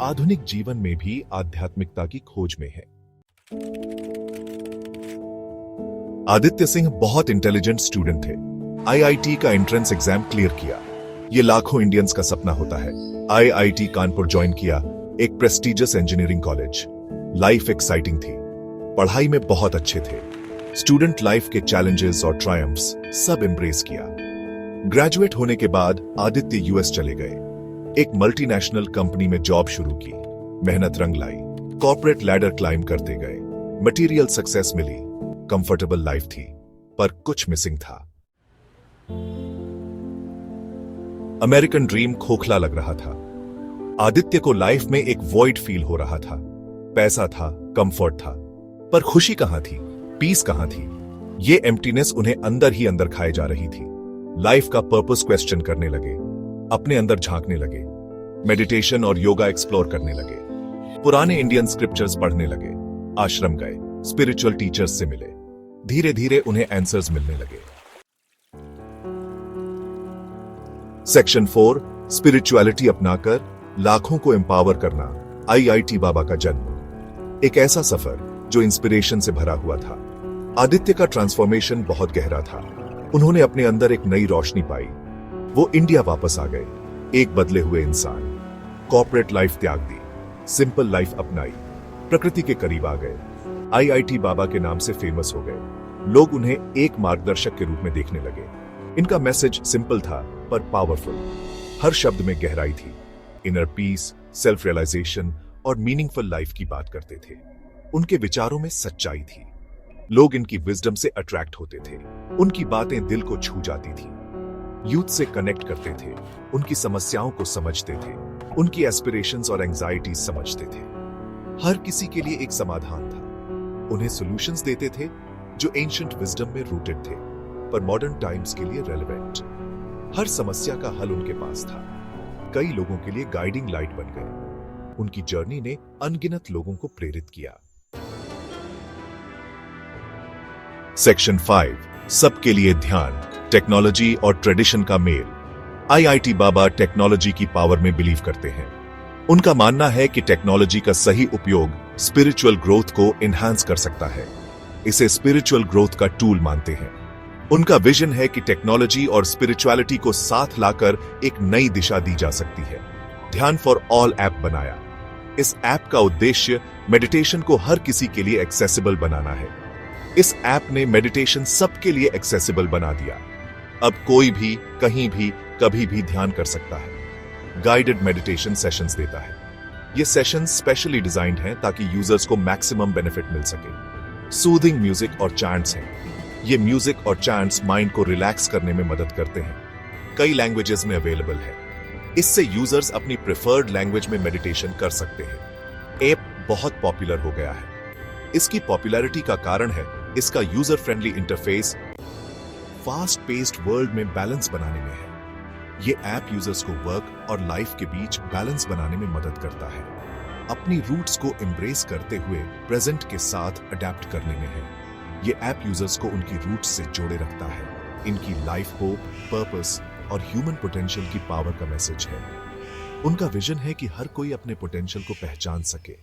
आधुनिक जीवन में भी आध्यात्मिकता की खोज में है। आदित्य सिंह बहुत इंटेलिजेंट स्टूडेंट थे। आईआईटी का एंट्रेंस एग्जाम क्लियर किया। ये लाखों इंडियंस का सपना होता है। आईआईटी कानपुर ज्वाइन किया, एक prestigious engineering college. Life exciting थी, पढ़ाई में बहुत अच्छे थे। स्टूडेंट लाइफ के चैलेंजेस और ट्रायम्फ्स सब एम्ब्रेस किया। ग्रेजुएट होने के बाद आदित्य यूएस चले गए। एक मल्टीनेशनल कंपनी में जॉब शुरू की। मेहनत रंग लाई, कॉर्पोरेट लैडर क्लाइम करते गए। मटेरियल सक्सेस मिली, कंफर्टेबल लाइफ थी, पर कुछ मिसिंग था। अमेरिकन ड्रीम खोखला लग रहा था। आदित्य को लाइफ में एक वॉइड फील हो रहा था। पैसा था, कंफर्ट था, पर खुशी कहां थी, पीस कहां थी? ये एम्प्टीनेस उन्हें अंदर ही अंदर खाए जा रही थी। लाइफ का पर्पस क्वेश्चन करने लगे, अपने अंदर झांकने लगे, मेडिटेशन और योगा एक्सप्लोर करने लगे, पुराने इंडियन स्क्रिप्चर्स पढ़ने लगे, आश्रम गए, स्पिरिचुअल टीचर्स से मिले। धीरे धीरे उन्हें आंसर्स मिलने लगे। सेक्शन 4, स्पिरिचुअलिटी अपनाकर लाखों को एम्पावर करना। आईआईटी बाबा का जन्म, एक ऐसा सफर जो इंस्पिरेशन से भरा हुआ था। आदित्य का ट्रांसफॉर्मेशन बहुत गहरा था। उन्होंने अपने अंदर एक नई रोशनी पाई। वो इंडिया वापस आ गए, एक बदले हुए इंसान। कॉर्पोरेट लाइफ त्याग दी, सिंपल लाइफ अपनाई, प्रकृति के करीब आ गए। आईआईटी बाबा के नाम से फेमस हो गए। लोग उन्हें एक मार्गदर्शक के रूप में देखने लगे। इनका मैसेज सिंपल था पर पावरफुल। हर शब्द में गहराई थी। इनर पीस, सेल्फ रियलाइजेशन और मीनिंगफुल लाइफ की बात करते थे। उनके विचारों में सच्चाई थी। लोग इनकी विजडम से अट्रैक्ट होते थे। उनकी बातें दिल को छू जाती थी। यूथ से कनेक्ट करते थे, उनकी समस्याओं को समझते थे, उनकी एस्पिरेशंस और एंजाइटी समझते थे। हर किसी के लिए एक समाधान था। उन्हें सॉल्यूशंस देते थे जो एंशिएंट विजडम में रूटेड थे, पर मॉडर्न टाइम्स के लिए रेलेवेंट। हर समस्या का हल उनके पास था। कई लोगों के लिए गाइडिंग लाइट बन गए। उनकी जर्नी ने अनगिनत लोगों को प्रेरित किया। सेक्शन 5, सबके लिए ध्यान, टेक्नोलॉजी और ट्रेडिशन का मेल। आईआईटी बाबा टेक्नोलॉजी की पावर में बिलीव करते हैं। उनका मानना है कि टेक्नोलॉजी का सही उपयोग स्पिरिचुअल ग्रोथ को एनहांस कर सकता है। इसे स्पिरिचुअल ग्रोथ का टूल मानते हैं। उनका विजन है कि टेक्नोलॉजी और स्पिरिचुअलिटी को साथ लाकर एक नई दिशा दी जा सकती है। ध्यान फॉर ऑल ऐप बनाया। इस ऐप का उद्देश्य मेडिटेशन को हर किसी के लिए एक्सेसिबल बनाना है। इस ऐप ने मेडिटेशन सबके लिए एक्सेसिबल बना दिया। अब कोई भी, कहीं भी, कभी भी ध्यान कर सकता है। गाइडेड मेडिटेशन सेशंस देता है। ये सेशंस स्पेशली डिजाइन्ड हैं ताकि यूजर्स को मैक्सिमम बेनिफिट मिल सके। सूदिंग म्यूजिक और चैंट्स हैं। ये म्यूजिक और चैंट्स माइंड को रिलैक्स करने में मदद करते हैं। कई लैंग्वेजेस में अवेलेबल है। इससे यूजर्स अपनी प्रेफर्ड लैंग्वेज में मेडिटेशन कर सकते हैं। ऐप बहुत पॉपुलर हो गया है। इसकी पॉपुलैरिटी का कारण है इसका user friendly interface fast paced world में बैलेंस बनाने में है। ये ऐप यूजर्स को वर्क और लाइफ के बीच बैलेंस बनाने में मदद करता है। अपनी रूट्स को एम्ब्रेस करते हुए प्रेजेंट के साथ अडेप्ट करने में है। ये ऐप यूजर्स को उनकी रूट्स से जोड़े रखता है। इनकी लाइफ होप, पर्पस और ह्यूमन पोटेंशियल की पावर का मैसेज है। उनका विजन है कि हर कोई अपने पोटेंशियल को पहचान सके,